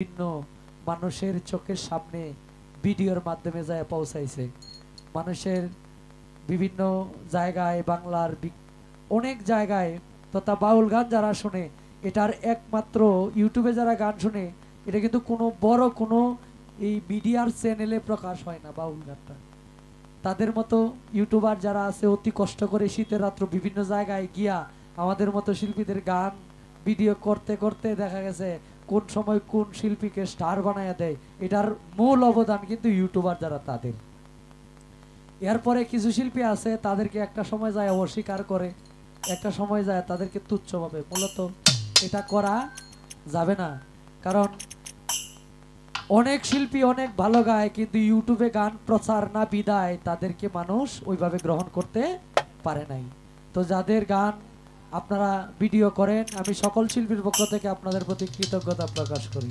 বিভিন্ন মানুষের চোখের সামনে ভিডিওর মাধ্যমে যায় পৌঁছাইছে। মানুষের বিভিন্ন জায়গায় বাংলার অনেক জায়গায় তথা বাউল গান যারা শুনে, এটার একমাত্র ইউটিউবে যারা গান শুনে, এটা কিন্তু কোনো বড় কোনো এই মিডিয়ার চ্যানেলে প্রকাশ হয় না। বাউল গানটা তাদের মতো ইউটিউবার যারা আছে অতি কষ্ট করে শীতের রাত্র বিভিন্ন জায়গায় গিয়া আমাদের মতো শিল্পীদের গান ভিডিও করতে করতে দেখা গেছে কোন সময় কোন শিল্পীকে স্টার বানায়া দেয়। এটার মূল অবদান কিন্তু ইউটিউবার যারা তাদের। এরপরে কিছু শিল্পী আছে তাদেরকে একটা সময় যায় অস্বীকার করে, একটা সময় যায় তাদেরকে তুচ্ছ ভাবে। মূলত এটা করা যাবে না, কারণ অনেক শিল্পী অনেক ভালো গায়, কিন্তু ইউটিউবে গান প্রচার না বিদায় তাদেরকে মানুষ ওইভাবে গ্রহণ করতে পারে নাই। তো যাদের গান আপনারা ভিডিও করেন, আমি সকল শিল্পীর পক্ষ থেকে আপনাদের প্রতি কৃতজ্ঞতা প্রকাশ করি।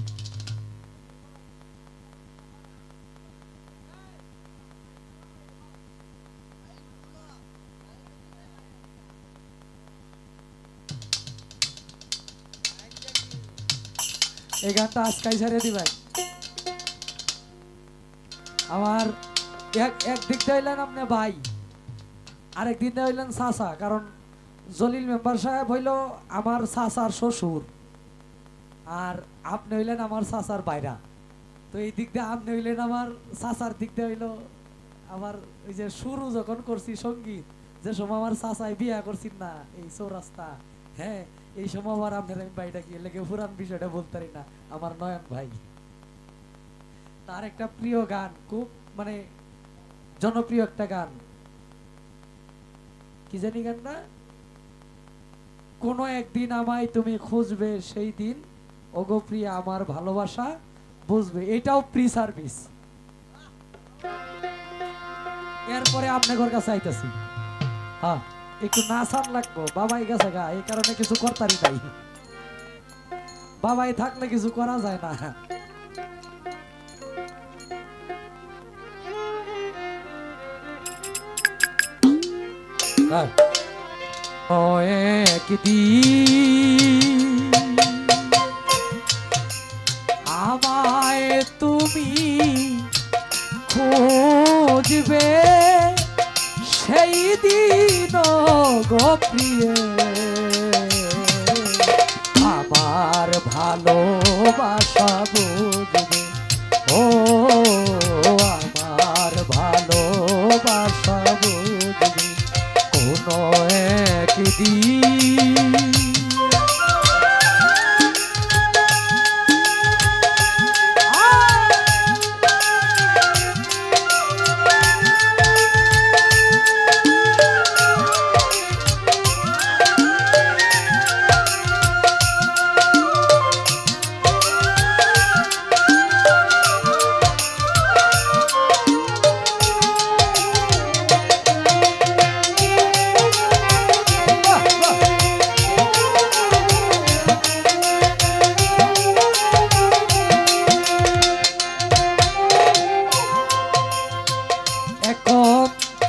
এই গানটা আজকাই ছেড়ে দিবেন। আমার একদিক দিয়ে হইলেন আপনি ভাই, আরেক দিন দিয়ে হইলেন চাচা, কারণ জলিল মেম্বার সাহেব হইল আমার চাচার শ্বশুর, আর আপনি হইলেন আমার চাচার বাইরা। তো এই দিক দিয়ে আপনি হইলেন আমার চাচার দিক দিয়ে হইল আমার ওই যে শুরু যখন করছি সঙ্গীত, যে সময় আমার চাচাই বিয়া করছি না এই চৌরাস্তা, হ্যাঁ এই সময় আবার আপনার আমি বাইটা গিয়ে লেগে পুরান বিষয়টা বলতে পারি না। আমার নয়ন ভাই, তার একটা প্রিয় গান, খুব মানে জনপ্রিয় একটা গান, কি জানি গান না, কোনো একদিন আমায় তুমি খুঁজবে সেই দিন ওগো প্রিয়া আমার ভালোবাসা বুঝবে। এটাও প্রি সার্ভিস। এরপরে আপনার কাছে আইতাছি, হ্যাঁ একটু নাচান লাগবো, বাবাই গেছে গা, এই কারণে কিছু করতারি নাই, বাবাই থাকলে কিছু করা যায় না। একদিন আমায় তুমি খুঁজবে সেই দিন গো প্রিয়ে আমার ভালোবাসা বুঝবে, ও আমার ভালোবাসা বুঝবে কোনো একদিন।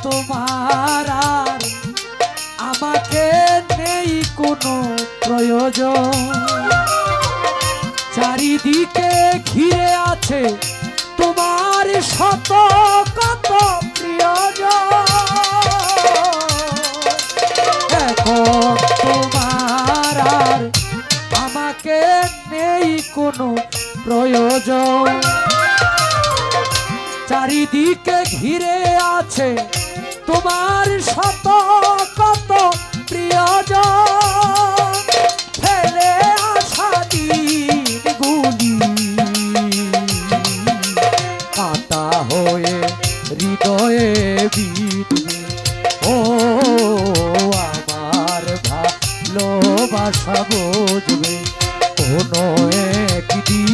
তোমার আর আমাকে নেই কোনো প্রয়োজন, চারিদিকে ঘিরে আছে তোমার শত কত প্রিয়জন। এখন তোমার আর আমাকে নেই কোনো প্রয়োজন, চারিদিকে ঘিরে আছে তোমার শত কত প্রিয়জন। ফেলে আসা দিনগুলি কাঁটা হয়ে হৃদয়ে বিঁধবে, ও আমার ভালোবাসা বুঝবে কোনো একদিন।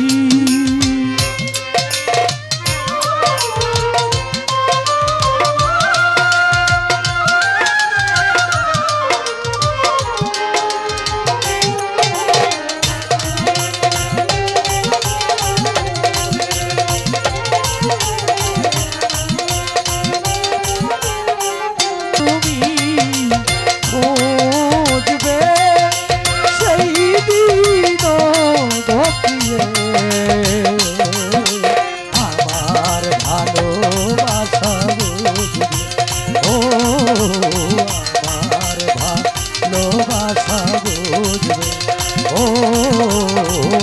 ও